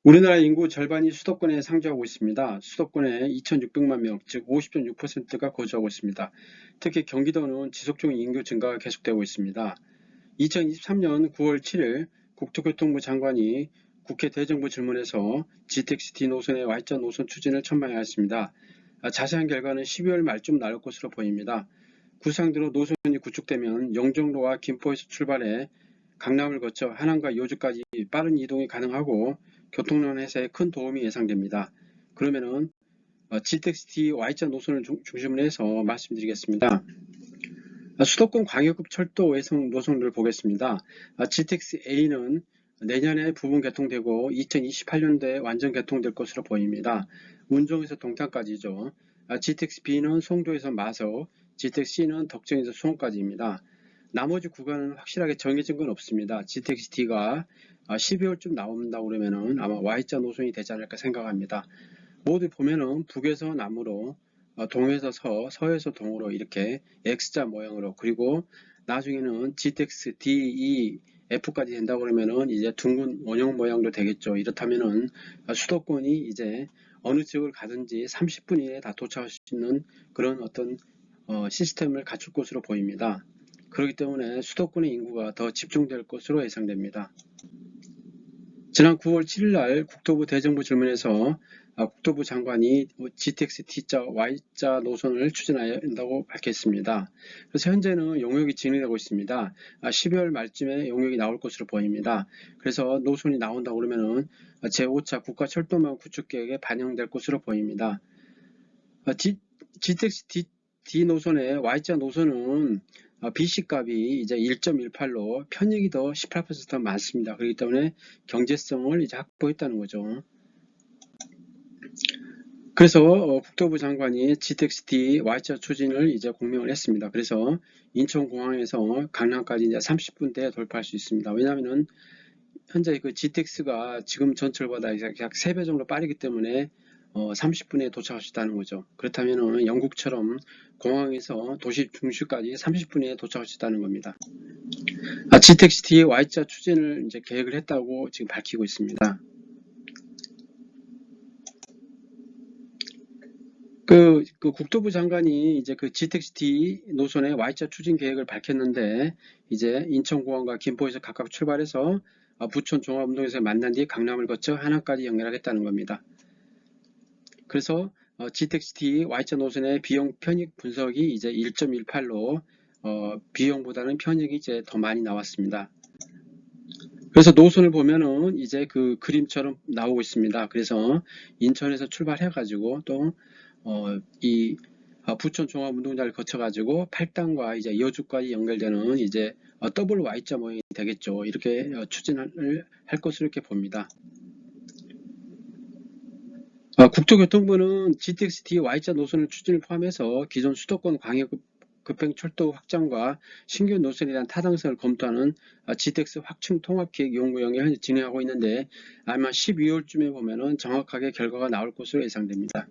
우리나라 인구 절반이 수도권에 상주하고 있습니다. 수도권에 2,600만 명, 즉 50.6%가 거주하고 있습니다. 특히 경기도는 지속적인 인구 증가가 계속되고 있습니다. 2023년 9월 7일 국토교통부 장관이 국회 대정부 질문에서 GTX-D 노선의 Y자 노선 추진을 천명하였습니다. 자세한 결과는 12월 말쯤 나올 것으로 보입니다. 구상대로 노선이 구축되면 영종도와 김포에서 출발해 강남을 거쳐 하남과 여주까지 빠른 이동이 가능하고 교통량 해소에 큰 도움이 예상됩니다. 그러면은 GTX-D Y자 노선을 중심으로 해서 말씀드리겠습니다. 수도권 광역급 철도 외성 노선을 보겠습니다. GTX-A는 내년에 부분 개통되고 2028년도에 완전 개통될 것으로 보입니다. 운정에서 동탄까지죠. GTX-B는 송도에서 마석, GTX-C는 덕정에서 수원까지입니다. 나머지 구간은 확실하게 정해진 건 없습니다. GTX-D가 12월쯤 나온다고 그러면은 아마 Y자 노선이 되지 않을까 생각합니다. 모두 보면은 북에서 남으로, 동에서 서, 서에서 동으로 이렇게 X자 모양으로, 그리고 나중에는 GTX, D, E, F까지 된다고 그러면은 이제 둥근 원형 모양도 되겠죠. 이렇다면은 수도권이 이제 어느 지역을 가든지 30분 이내에 다 도착할 수 있는 그런 어떤 시스템을 갖출 것으로 보입니다. 그렇기 때문에 수도권의 인구가 더 집중될 것으로 예상됩니다. 지난 9월 7일 날 국토부 대정부 질문에서 국토부 장관이 GTX-D자, Y자 노선을 추진해야 한다고 밝혔습니다. 그래서 현재는 용역이 진행되고 있습니다. 12월 말쯤에 용역이 나올 것으로 보입니다. 그래서 노선이 나온다고 그러면은 제5차 국가철도망 구축계획에 반영될 것으로 보입니다. GTX-D 노선의 Y자 노선은 BC값이 이제 1.18로 편익이 더 18% 많습니다. 그렇기 때문에 경제성을 이제 확보했다는 거죠. 그래서 국토부 장관이 GTX-D Y자 추진을 이제 공명을 했습니다. 그래서 인천공항에서 강남까지 이제 30분대에 돌파할 수 있습니다. 왜냐하면은 현재 그 GTX가 지금 전철보다 약 3배 정도 빠르기 때문에 30분에 도착할 수 있다는 거죠. 그렇다면 영국처럼 공항에서 도시 중심까지 30분에 도착할 수 있다는 겁니다. GTX-D Y자 추진을 이제 계획을 했다고 지금 밝히고 있습니다. 그 국토부 장관이 이제 그 GTX-D 노선의 Y자 추진 계획을 밝혔는데, 이제 인천공항과 김포에서 각각 출발해서 부천 종합운동에서 만난 뒤 강남을 거쳐 하남까지 연결하겠다는 겁니다. 그래서 GTX-D Y자 노선의 비용 편익 분석이 이제 1.18로 비용보다는 편익이 이제 더 많이 나왔습니다. 그래서 노선을 보면은 이제 그 그림처럼 나오고 있습니다. 그래서 인천에서 출발해 가지고 또 이 부천 종합운동장을 거쳐 가지고 팔당과 이제 여주까지 연결되는 이제 더블 Y자 모양이 되겠죠. 이렇게 추진을 할 것으로 이렇게 봅니다. 국토교통부는 GTX-D Y자 노선을 추진을 포함해서 기존 수도권 광역급 급행철도 확장과 신규 노선에 대한 타당성을 검토하는 GTX 확충 통합기획 연구영을 현재 진행하고 있는데, 아마 12월쯤에 보면은 정확하게 결과가 나올 것으로 예상됩니다.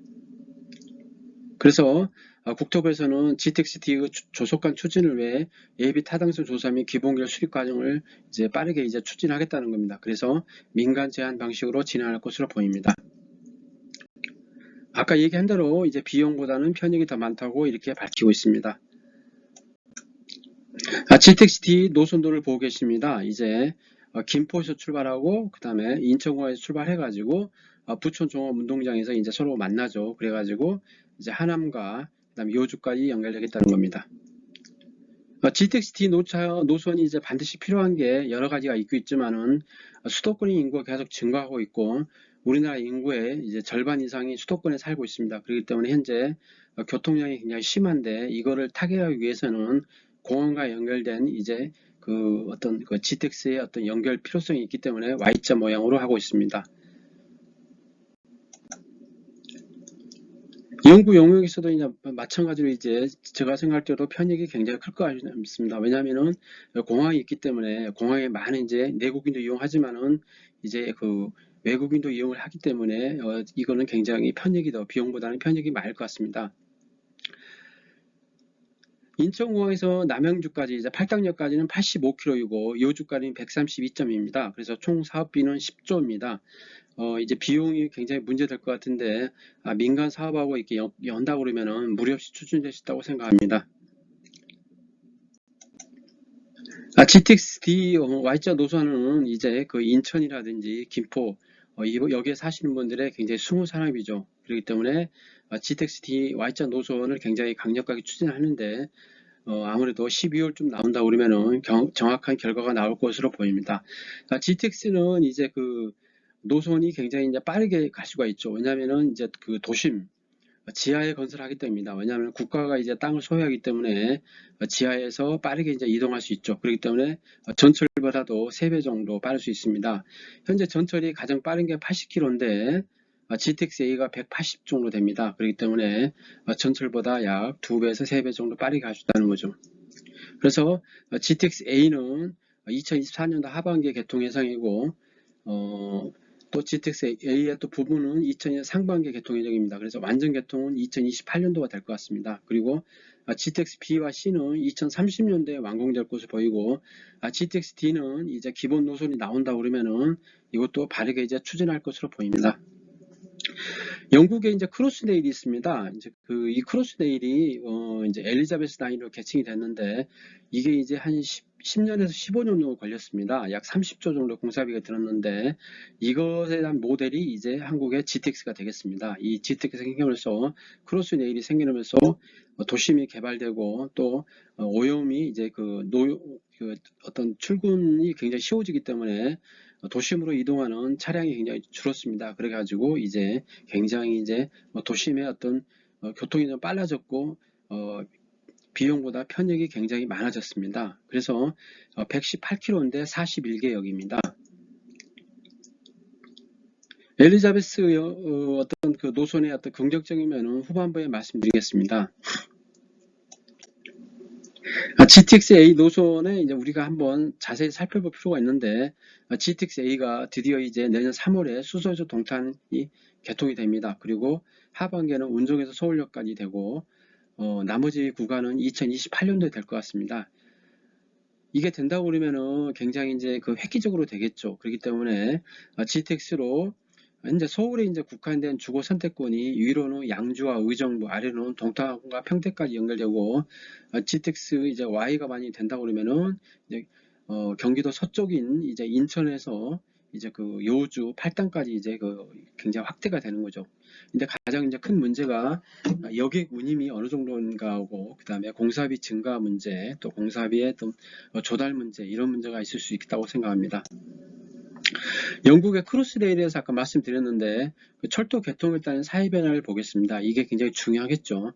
그래서 국토부에서는 GTX-D 조속한 추진을 위해 예비 타당성 조사 및 기본결 수립 과정을 이제 빠르게 이제 추진하겠다는 겁니다. 그래서 민간 제한 방식으로 진행할 것으로 보입니다. 아까 얘기한 대로 이제 비용보다는 편익이 더 많다고 이렇게 밝히고 있습니다. GTX-D 노선도를 보고 계십니다. 이제 김포에서 출발하고 그 다음에 인천공항에서 출발해가지고 부천 종합운동장에서 이제 서로 만나죠. 그래가지고 이제 하남과 그다음에 여주까지 연결되겠다는 겁니다. GTX-D 노선이 이제 반드시 필요한 게 여러 가지가 있지만은 수도권 인구가 계속 증가하고 있고 우리나라 인구의 이제 절반 이상이 수도권에 살고 있습니다. 그렇기 때문에 현재 교통량이 굉장히 심한데, 이거를 타개하기 위해서는 공항과 연결된 이제 그 어떤 그 GTX의 어떤 연결 필요성이 있기 때문에 Y자 모양으로 하고 있습니다. 연구 영역에서도 이제 마찬가지로 이제 제가 생각할 때도 편익이 굉장히 클 것 같습니다. 왜냐하면은 공항이 있기 때문에 공항에 많은 이제 내국인도 이용하지만은 이제 그 외국인도 이용을 하기 때문에 이거는 굉장히 편익이 더 비용보다는 편익이 많을 것 같습니다. 인천공항에서 남양주까지 이제 팔당역까지는 85km이고 여주까지는 132점입니다. 그래서 총 사업비는 10조입니다. 이제 비용이 굉장히 문제될 것 같은데 민간 사업하고 이렇게 연다 그러면은 무리 없이 추진될 수 있다고 생각합니다. GTX-D Y자 노선은 이제 그 인천이라든지 김포 여기에 사시는 분들의 굉장히 숨은 사람이죠. 그렇기 때문에 GTX-D Y자 노선을 굉장히 강력하게 추진하는데 아무래도 12월쯤 나온다 그러면은 정확한 결과가 나올 것으로 보입니다. GTX는 이제 그 노선이 굉장히 이제 빠르게 갈 수가 있죠. 왜냐하면은 이제 그 도심 지하에 건설하기 때문입니다. 왜냐하면 국가가 이제 땅을 소유하기 때문에 지하에서 빠르게 이제 이동할 수 있죠. 그렇기 때문에 전철보다도 3배 정도 빠를 수 있습니다. 현재 전철이 가장 빠른 게 80km인데 GTX-A가 180 정도 됩니다. 그렇기 때문에 전철보다 약 2배에서 3배 정도 빠르게 갈 수 있다는 거죠. 그래서 GTX-A는 2024년도 하반기에 개통 예정이고 또 GTX-A의 또 부분은 2020년 상반기 개통 예정입니다. 그래서 완전 개통은 2028년도가 될 것 같습니다. 그리고 GTX-B와 C는 2030년도에 완공될 것으로 보이고 GTX-D는 이제 기본 노선이 나온다 그러면은 이것도 바르게 이제 추진할 것으로 보입니다. 영국에 이제 크로스레일이 있습니다. 이제 이 크로스레일이 이제 엘리자베스 라인으로 개칭이 됐는데 이게 이제 한 10년에서 15년 정도 걸렸습니다. 약 30조 정도 공사비가 들었는데 이것에 대한 모델이 이제 한국의 GTX가 되겠습니다. 이 GTX가 생기면서 크로스레일이 생기면서 도심이 개발되고 또 오염이 이제 그 어떤 출근이 굉장히 쉬워지기 때문에 도심으로 이동하는 차량이 굉장히 줄었습니다. 그래가지고 이제 굉장히 이제 도심의 어떤 교통이 좀 빨라졌고 비용보다 편익이 굉장히 많아졌습니다. 그래서 118km인데 41개역입니다. 엘리자베스 어떤 그 노선의 어떤 긍정적인 면은 후반부에 말씀드리겠습니다. GTX-A 노선에 이제 우리가 한번 자세히 살펴볼 필요가 있는데 GTX-A가 드디어 이제 내년 3월에 수서에서 동탄이 개통이 됩니다. 그리고 하반기에는 운정에서 서울역까지 되고 나머지 구간은 2028년도에 될 것 같습니다. 이게 된다고 그러면은 굉장히 이제 그 획기적으로 되겠죠. 그렇기 때문에 GTX로 이제 서울에 이제 국한된 주거 선택권이 위로는 양주와 의정부, 아래로는 동탄과 평택까지 연결되고 GTX 이제 Y가 많이 된다고 그러면은 이제 경기도 서쪽인 이제 인천에서 이제 그 여주, 팔당까지 이제 그 굉장히 확대가 되는 거죠. 근데 가장 이제 큰 문제가 여객 운임이 어느 정도인가 하고 그다음에 공사비 증가 문제, 또 공사비의 또 조달 문제 이런 문제가 있을 수 있다고 생각합니다. 영국의 크로스레일에서 아까 말씀드렸는데 그 철도 개통에 따른 사회 변화를 보겠습니다. 이게 굉장히 중요하겠죠.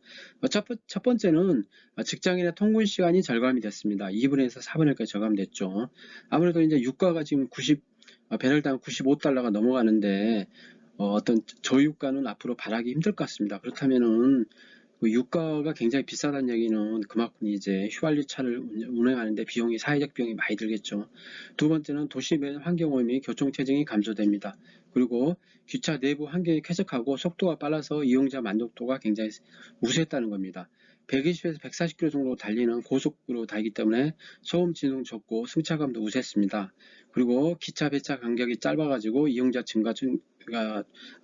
첫 번째는 직장인의 통근 시간이 절감이 됐습니다. 2분에서 4분일까지 절감됐죠. 아무래도 이제 유가가 지금 배럴당 95달러가 넘어가는데 어떤 저유가는 앞으로 바라기 힘들 것 같습니다. 그렇다면은 그 유가가 굉장히 비싸다는 얘기는 그만큼 이제 휘발유차를 운행하는데 사회적 비용이 많이 들겠죠. 두 번째는 도심의 환경오염이 교통체증이 감소됩니다. 그리고 기차 내부 환경이 쾌적하고 속도가 빨라서 이용자 만족도가 굉장히 우수했다는 겁니다. 120에서 140km 정도 달리는 고속으로 달기 때문에 소음 진동 적고 승차감도 우수했습니다. 그리고 기차 배차 간격이 짧아가지고 이용자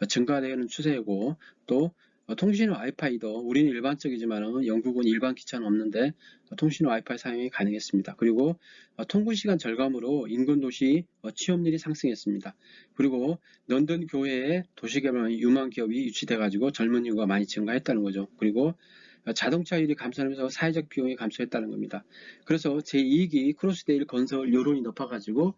증가되는 추세이고 또 통신 와이파이도 우리는 일반적이지만 영국은 일반 기차는 없는데 통신 와이파이 사용이 가능했습니다. 그리고 통근 시간 절감으로 인근 도시 취업률이 상승했습니다. 그리고 런던 교외에 도시개발 유망 기업이 유치돼 가지고 젊은 인구가 많이 증가했다는 거죠. 그리고 자동차율이 감소하면서 사회적 비용이 감소했다는 겁니다. 그래서 제2기 크로스레일 건설 여론이 높아가지고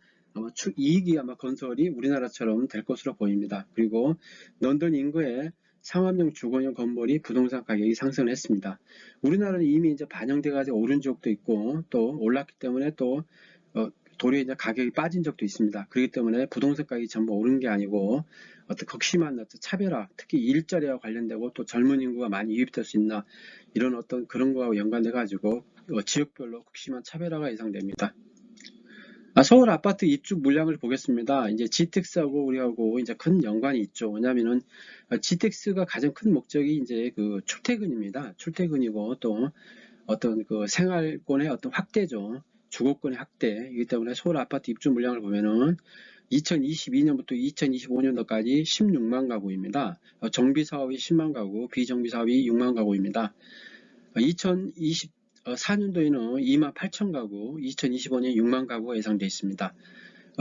이익이 아마 건설이 우리나라처럼 될 것으로 보입니다. 그리고 런던 인구에 상업용 주거용 건물이 부동산 가격이 상승을 했습니다. 우리나라는 이미 이제 반영돼 가지고 오른 적도 있고 또 올랐기 때문에 또 도리어 이제 가격이 빠진 적도 있습니다. 그렇기 때문에 부동산 가격이 전부 오른 게 아니고 어떤 극심한 차별화, 특히 일자리와 관련되고 또 젊은 인구가 많이 유입될 수 있나 이런 어떤 그런 거와 연관돼 가지고 지역별로 극심한 차별화가 예상됩니다. 서울 아파트 입주 물량을 보겠습니다. 이제 GTX하고 우리하고 이제 큰 연관이 있죠. 왜냐하면은 GTX가 가장 큰 목적이 이제 그 출퇴근입니다. 출퇴근이고 또 어떤 그 생활권의 어떤 확대죠. 주거권의 확대이기 때문에 서울 아파트 입주 물량을 보면은 2022년부터 2025년도까지 16만 가구입니다. 정비 사업이 10만 가구, 비정비 사업이 6만 가구입니다. 2024년도에는 2만 8천 가구, 2025년 6만 가구가 예상되어 있습니다.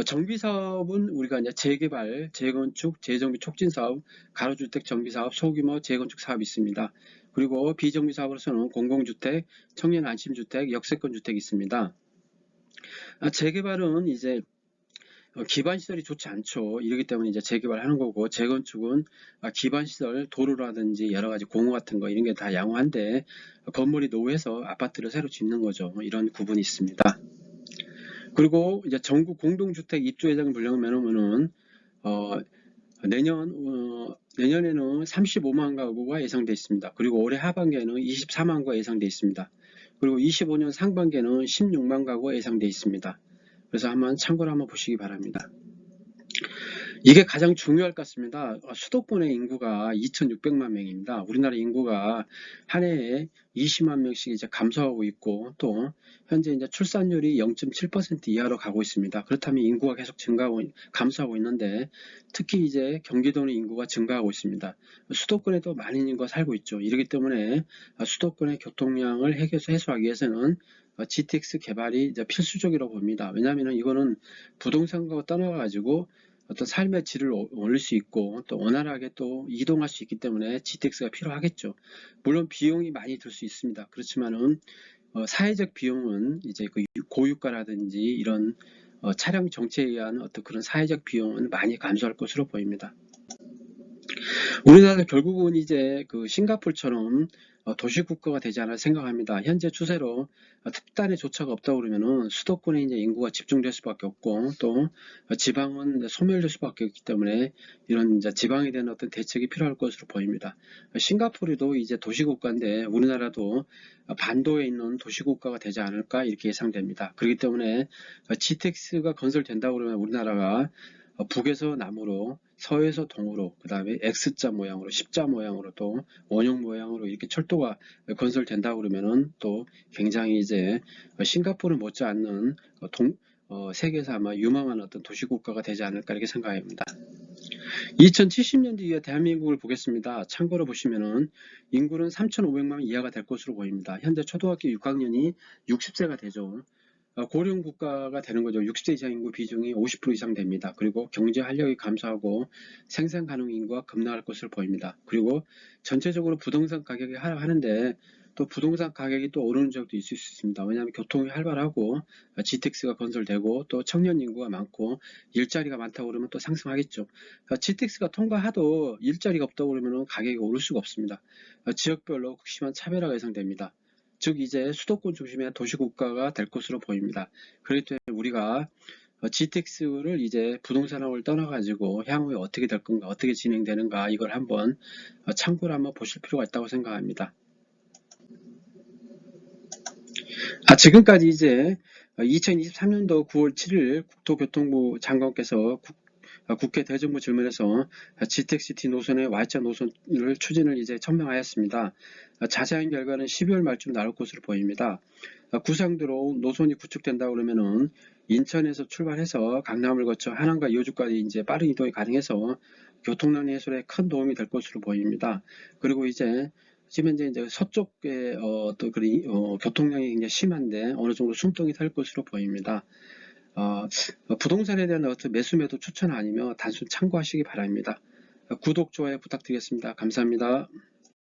정비 사업은 우리가 이제 재개발, 재건축, 재정비 촉진 사업, 가로주택 정비 사업, 소규모 재건축 사업이 있습니다. 그리고 비정비 사업으로서는 공공주택, 청년 안심주택, 역세권 주택이 있습니다. 재개발은 이제 기반 시설이 좋지 않죠. 이러기 때문에 이제 재개발하는 거고, 재건축은 기반 시설, 도로라든지 여러 가지 공호 같은 거 이런 게 다 양호한데 건물이 노후해서 아파트를 새로 짓는 거죠. 이런 구분이 있습니다. 그리고 이제 전국 공동주택 입주 예정 물량면은 내년에는 35만 가구가 예상되어 있습니다. 그리고 올해 하반기에는 24만 가구가 예상되어 있습니다. 그리고 25년 상반기에는 16만 가구가 예상되어 있습니다. 그래서 한번 참고를 한번 보시기 바랍니다. 이게 가장 중요할 것 같습니다. 수도권의 인구가 2,600만 명입니다. 우리나라 인구가 한 해에 20만 명씩 이제 감소하고 있고, 또 현재 이제 출산율이 0.7% 이하로 가고 있습니다. 그렇다면 인구가 계속 감소하고 있는데, 특히 이제 경기도는 인구가 증가하고 있습니다. 수도권에도 많은 인구가 살고 있죠. 이렇기 때문에 수도권의 교통량을 해소하기 위해서는 GTX 개발이 이제 필수적이라고 봅니다. 왜냐하면 이거는 부동산과 떠나가지고 어떤 삶의 질을 올릴 수 있고 또 원활하게 또 이동할 수 있기 때문에 GTX가 필요하겠죠. 물론 비용이 많이 들 수 있습니다. 그렇지만은 사회적 비용은 이제 그 고유가라든지 이런 차량 정체에 의한 어떤 그런 사회적 비용은 많이 감소할 것으로 보입니다. 우리나라 결국은 이제 그 싱가포르처럼 도시국가가 되지 않을 생각합니다. 현재 추세로 특단의 조처가 없다 그러면은 수도권에 이제 인구가 집중될 수밖에 없고 또 지방은 소멸될 수밖에 없기 때문에 이런 이제 지방에 대한 어떤 대책이 필요할 것으로 보입니다. 싱가포르도 이제 도시국가인데 우리나라도 반도에 있는 도시국가가 되지 않을까 이렇게 예상됩니다. 그렇기 때문에 GTX가 건설된다 그러면 우리나라가 북에서 남으로, 서에서 동으로, 그 다음에 X자 모양으로, 십자 모양으로 또 원형 모양으로 이렇게 철도가 건설된다 그러면은 또 굉장히 이제 싱가포르 못지않는 세계에서 아마 유망한 어떤 도시국가가 되지 않을까 이렇게 생각합니다. 2070년도 이후에 대한민국을 보겠습니다. 참고로 보시면은 인구는 3,500만 이하가 될 것으로 보입니다. 현재 초등학교 6학년이 60세가 되죠. 고령 국가가 되는 거죠. 60세 이상 인구 비중이 50% 이상 됩니다. 그리고 경제 활력이 감소하고 생산 가능 인구가 급락할 것으로 보입니다. 그리고 전체적으로 부동산 가격이 하락하는데 또 부동산 가격이 또 오르는 적도 있을 수 있습니다. 왜냐하면 교통이 활발하고 GTX가 건설되고 또 청년 인구가 많고 일자리가 많다고 그러면 또 상승하겠죠. GTX가 통과하도 일자리가 없다고 그러면 가격이 오를 수가 없습니다. 지역별로 극심한 차별화가 예상됩니다. 즉 이제 수도권 중심의 도시국가가 될 것으로 보입니다. 그렇기 때문에 우리가 GTX를 이제 부동산업을 떠나가지고 향후에 어떻게 될 건가, 어떻게 진행되는가 이걸 한번 참고를 한번 보실 필요가 있다고 생각합니다. 지금까지 이제 2023년도 9월 7일 국토교통부 장관께서 국회 대정부 질문에서 GTX-T 노선의 Y자 노선을 추진을 이제 천명하였습니다. 자세한 결과는 12월 말쯤 나올 것으로 보입니다. 구상대로 노선이 구축된다 그러면은 인천에서 출발해서 강남을 거쳐 한남과 여주까지 이제 빠른 이동이 가능해서 교통량 해소에 큰 도움이 될 것으로 보입니다. 그리고 이제 지금 현재 이제 서쪽에 또 교통량이 굉장히 심한데 어느 정도 숨통이 살 것으로 보입니다. 부동산에 대한 어떤 매수 매도 추천 아니며 단순 참고하시기 바랍니다. 구독, 좋아요 부탁드리겠습니다. 감사합니다.